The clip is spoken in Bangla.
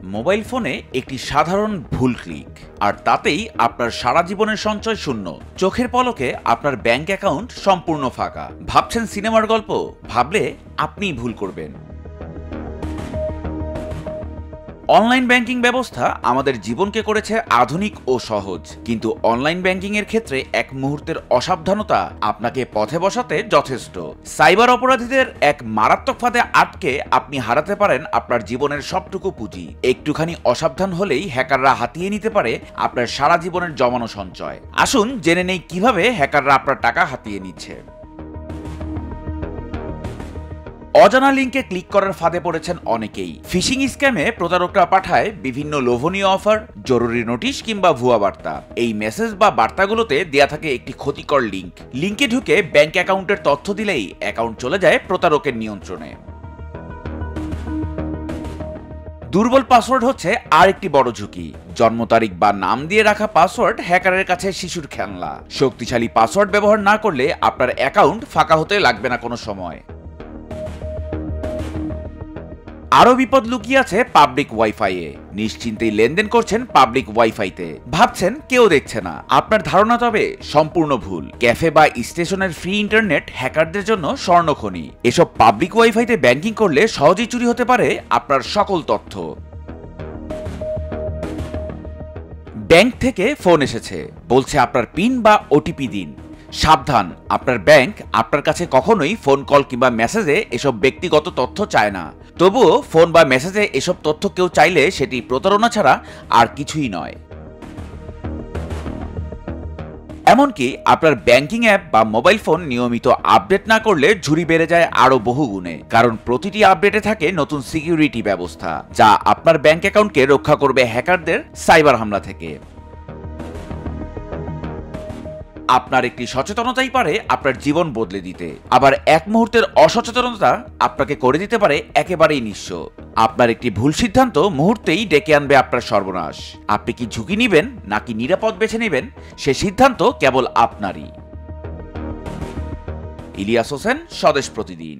মোবাইল ফোনে একটি সাধারণ ভুল ক্লিক আর তাতেই আপনার সারা জীবনের সঞ্চয় শূন্য। চোখের পলকে আপনার ব্যাংক অ্যাকাউন্ট সম্পূর্ণ ফাঁকা। ভাবছেন সিনেমার গল্প? ভাবলে আপনিই ভুল করবেন। অনলাইন ব্যাংকিং ব্যবস্থা আমাদের জীবনকে করেছে আধুনিক ও সহজ, কিন্তু অনলাইন ব্যাংকিং এর ক্ষেত্রে এক মুহূর্তের অসাবধানতা আপনাকে পথে বসাতে যথেষ্ট। সাইবার অপরাধীদের এক মারাত্মক ফাঁদে আটকে আপনি হারাতে পারেন আপনার জীবনের সবটুকু পুঁজি। একটুখানি অসাবধান হলেই হ্যাকাররা হাতিয়ে নিতে পারে আপনার সারা জীবনের জমানো সঞ্চয়। আসুন জেনে নেই কিভাবে হ্যাকাররা আপনার টাকা হাতিয়ে নিচ্ছে। অজানা লিঙ্কে ক্লিক করার ফাঁদে পড়েছেন অনেকেই। ফিশিং স্ক্যামে প্রতারকরা পাঠায় বিভিন্ন লোভনীয় অফার, জরুরি নোটিশ কিংবা ভুয়া বার্তা। এই মেসেজ বা বার্তাগুলোতে দেয়া থাকে একটি ক্ষতিকর লিঙ্ক। লিঙ্কে ঢুকে ব্যাংক অ্যাকাউন্টের তথ্য দিলেই অ্যাকাউন্ট চলে যায় প্রতারকের নিয়ন্ত্রণে। দুর্বল পাসওয়ার্ড হচ্ছে আরেকটি বড় ঝুঁকি। জন্ম তারিখ বা নাম দিয়ে রাখা পাসওয়ার্ড হ্যাকারের কাছে শিশুর খেলনা। শক্তিশালী পাসওয়ার্ড ব্যবহার না করলে আপনার অ্যাকাউন্ট ফাঁকা হতে লাগবে না কোনো সময়। আরও বিপদ লুকিয়ে আছে পাবলিক ওয়াইফাইয়ে। নিশ্চিন্তেই লেনদেন করছেন পাবলিক ওয়াইফাইতে, ভাবছেন কেউ দেখছে না। আপনার ধারণা তবে সম্পূর্ণ ভুল। ক্যাফে বা স্টেশনের ফ্রি ইন্টারনেট হ্যাকারদের জন্য স্বর্ণখনি। এসব পাবলিক ওয়াইফাইতে ব্যাংকিং করলে সহজেই চুরি হতে পারে আপনার সকল তথ্য। ব্যাংক থেকে ফোন এসেছে, বলছে আপনার পিন বা ওটিপি দিন। সাবধান, আপনার ব্যাংক আপনার কাছে কখনোই ফোন কল কিংবা মেসেজে এসব ব্যক্তিগত তথ্য চায় না। তবুও ফোন বা মেসেজে এসব তথ্য কেউ চাইলে সেটি প্রতারণা ছাড়া আর কিছুই নয়। এমনকি আপনার ব্যাংকিং অ্যাপ বা মোবাইল ফোন নিয়মিত আপডেট না করলে ঝুঁকি বেড়ে যায় আরও বহু গুণে। কারণ প্রতিটি আপডেটে থাকে নতুন সিকিউরিটি ব্যবস্থা, যা আপনার ব্যাংক অ্যাকাউন্টকে রক্ষা করবে হ্যাকারদের সাইবার হামলা থেকে। আপনার একটি সচেতনতাই পারে আপনার জীবন বদলে দিতে, আবার এক মুহূর্তের অসচেতনতা আপনাকে করে দিতে পারে একেবারেই নিঃস্ব। আপনার একটি ভুল সিদ্ধান্ত মুহূর্তেই ডেকে আনবে আপনার সর্বনাশ। আপনি কি ঝুঁকি নেবেন নাকি নিরাপদ বেছে নেবেন, সে সিদ্ধান্ত কেবল আপনারই। ইলিয়াস হোসেন, স্বদেশ প্রতিদিন।